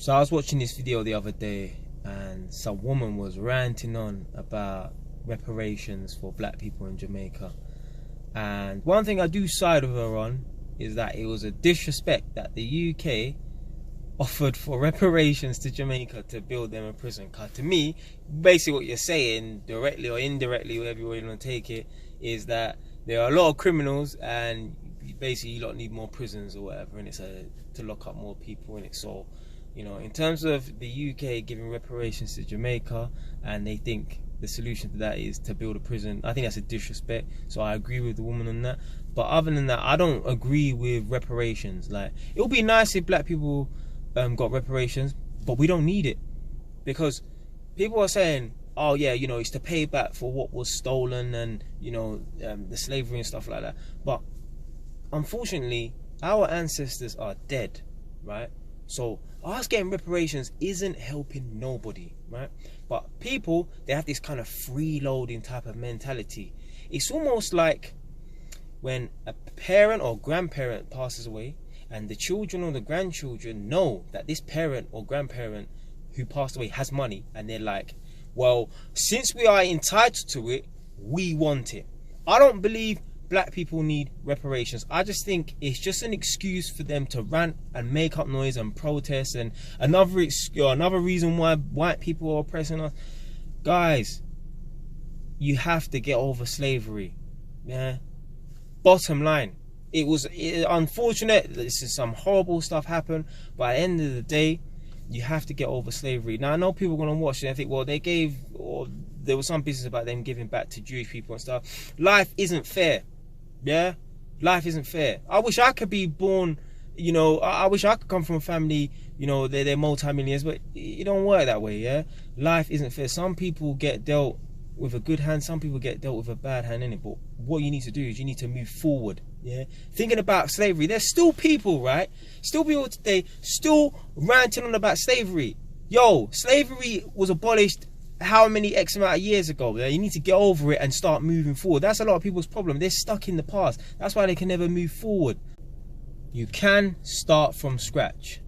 So I was watching this video the other day, and some woman was ranting on about reparations for black people in Jamaica. And one thing I do side with her on is that it was a disrespect that the UK offered for reparations to Jamaica to build them a prison. Because to me, basically what you're saying, directly or indirectly, whatever way you want to take it, is that there are a lot of criminals and basically you lot need more prisons or whatever, and it's to lock up more people in it. So, you know, in terms of the UK giving reparations to Jamaica, and they think the solution to that is to build a prison, I think that's a disrespect. So I agree with the woman on that. But other than that, I don't agree with reparations. Like, it would be nice if black people got reparations, but we don't need it, because people are saying, oh yeah, you know, it's to pay back for what was stolen and, you know, the slavery and stuff like that. But unfortunately, our ancestors are dead, right? So us getting reparations isn't helping nobody, right? But people, they have this kind of freeloading type of mentality. It's almost like when a parent or grandparent passes away, and the children or the grandchildren know that this parent or grandparent who passed away has money, and they're like, well, since we are entitled to it, we want it. I don't believe black people need reparations. I just think it's just an excuse for them to rant and make up noise and protest, and another reason why white people are oppressing us. Guys, you have to get over slavery. Yeah. Bottom line, it was unfortunate. This is some horrible stuff happened, but at the end of the day, you have to get over slavery. Now I know people are gonna watch it and think, well, they gave, or there was some business about them giving back to Jewish people and stuff. Life isn't fair. Yeah, life isn't fair. I wish I could be born, you know, I wish I could come from a family, you know, they're multi-millionaires, but it don't work that way. Yeah, life isn't fair. Some people get dealt with a good hand, some people get dealt with a bad hand, innit? But what you need to do is you need to move forward. Yeah, thinking about slavery, there's still people, right? Still people today still ranting on about slavery. Yo, slavery was abolished how many X amount of years ago? Yeah? You need to get over it and start moving forward. That's a lot of people's problem. They're stuck in the past. That's why they can never move forward. You can start from scratch.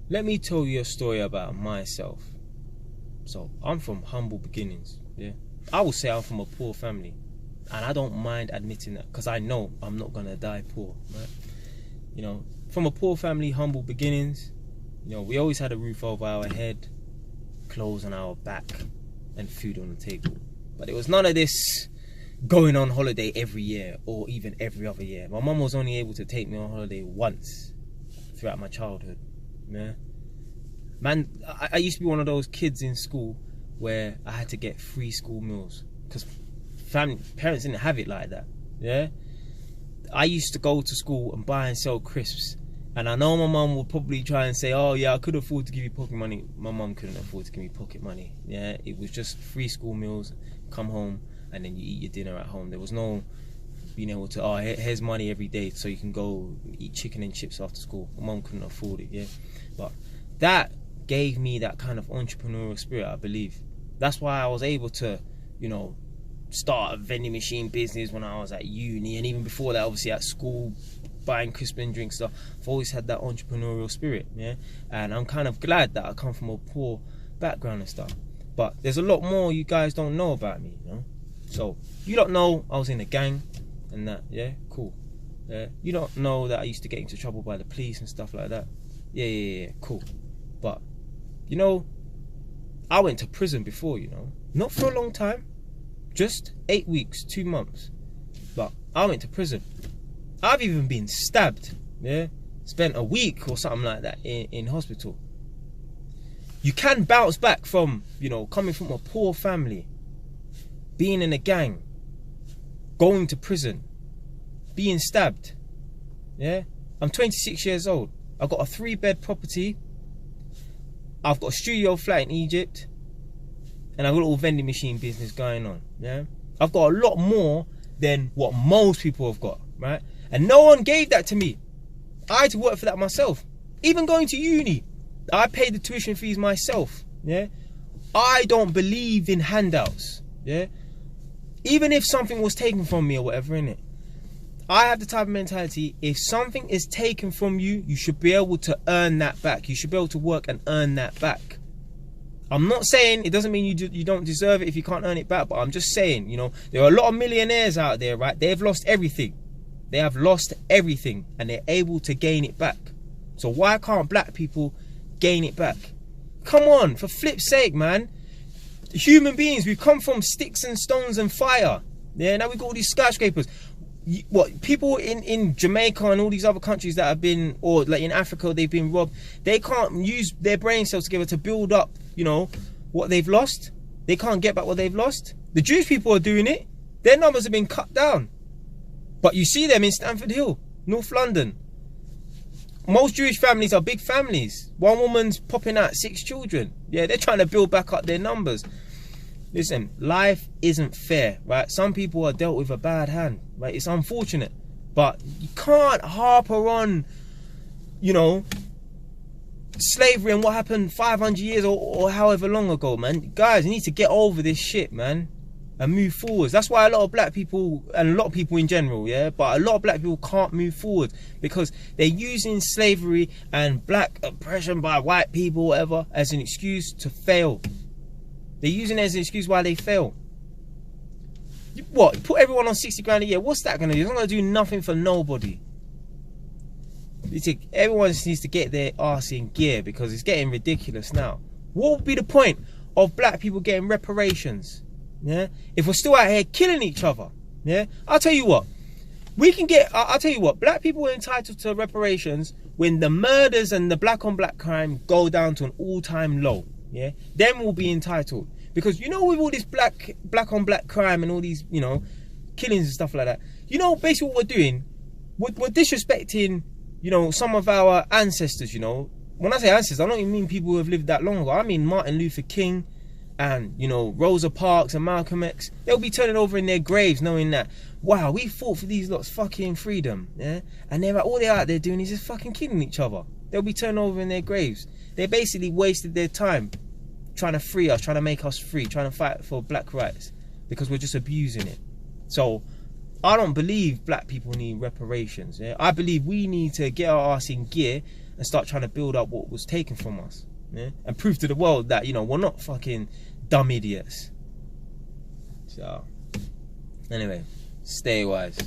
Let me tell you a story about myself. So I'm from humble beginnings. Yeah, I would say I'm from a poor family, and I don't mind admitting that, because I know I'm not gonna die poor, right? You know, from a poor family, humble beginnings. You know, we always had a roof over our head, clothes on our back, and food on the table. But it was none of this going on holiday every year or even every other year. My mum was only able to take me on holiday once throughout my childhood. Yeah, man, I used to be one of those kids in school where I had to get free school meals because parents didn't have it like that. Yeah, I used to go to school and buy and sell crisps, and I know my mum would probably try and say, oh yeah, I could afford to give you pocket money. My mum couldn't afford to give me pocket money. Yeah, it was just free school meals, come home and then you eat your dinner at home. There was no being able to, oh, here's money every day so you can go eat chicken and chips after school. My mum couldn't afford it. Yeah, but that gave me that kind of entrepreneurial spirit, I believe. That's why I was able to, you know, start a vending machine business when I was at uni, and even before that, obviously at school, buying crisp and drinks stuff. I've always had that entrepreneurial spirit, yeah. And I'm kind of glad that I come from a poor background and stuff. But there's a lot more you guys don't know about me, you know. So you don't know I was in a gang and that, yeah, cool. Yeah, you don't know that I used to get into trouble by the police and stuff like that. Yeah, cool. But you know, I went to prison before, you know, not for a long time. Just 8 weeks, 2 months. But I went to prison. I've even been stabbed. Yeah, spent a week or something like that in hospital. You can bounce back from, you know, coming from a poor family, being in a gang, going to prison, being stabbed. Yeah, I'm 26 years old. I've got a 3-bed property. I've got a studio flat in Egypt. And I've got a little vending machine business going on, yeah? I've got a lot more than what most people have got, right? And no one gave that to me. I had to work for that myself. Even going to uni, I paid the tuition fees myself, yeah? I don't believe in handouts, yeah? Even if something was taken from me or whatever, innit? I have the type of mentality, if something is taken from you, you should be able to earn that back. You should be able to work and earn that back. I'm not saying it doesn't mean you don't deserve it if you can't earn it back, but I'm just saying, you know, there are a lot of millionaires out there, right? They've lost everything. They have lost everything and they're able to gain it back. So why can't black people gain it back? Come on, for flip's sake, man. Human beings, we've come from sticks and stones and fire. Yeah, now we've got all these skyscrapers. What, people in Jamaica and all these other countries that have been, or like in Africa, they've been robbed. They can't use their brain cells together to build up, you know, what they've lost. They can't get back what they've lost. The Jewish people are doing it. Their numbers have been cut down. But you see them in Stamford Hill, North London. Most Jewish families are big families. One woman's popping out 6 children. Yeah, they're trying to build back up their numbers. Listen, life isn't fair, right? Some people are dealt with a bad hand, right? It's unfortunate. But you can't harper on, you know, slavery and what happened 500 years or however long ago, man. Guys, you need to get over this shit, man, and move forwards. That's why a lot of black people, and a lot of people in general, yeah, but a lot of black people can't move forward because they're using slavery and black oppression by white people, whatever, as an excuse to fail. They're using it as an excuse why they fail. What? Put everyone on 60 grand a year. What's that going to do? It's not going to do nothing for nobody. Everyone just needs to get their arse in gear because it's getting ridiculous now. What would be the point of black people getting reparations? Yeah, if we're still out here killing each other. Yeah, I'll tell you what. We can get. I'll tell you what. Black people are entitled to reparations when the murders and the black on black crime go down to an all-time low. Yeah, then we'll be entitled, because you know, with all this black on black crime and all these, you know, killings and stuff like that, you know, basically what we're doing, we're disrespecting, you know, some of our ancestors. You know, when I say ancestors, I don't even mean people who have lived that long ago. I mean Martin Luther King and, you know, Rosa Parks and Malcolm X. They'll be turning over in their graves knowing that, wow, we fought for these lots fucking freedom. Yeah, and they're all they're out there doing is just fucking killing each other. They'll be turning over in their graves. They basically wasted their time trying to free us, trying to make us free, trying to fight for black rights, because we're just abusing it. So I don't believe black people need reparations. Yeah? I believe we need to get our ass in gear and start trying to build up what was taken from us. Yeah? And prove to the world that, you know, we're not fucking dumb idiots. So anyway, stay wise.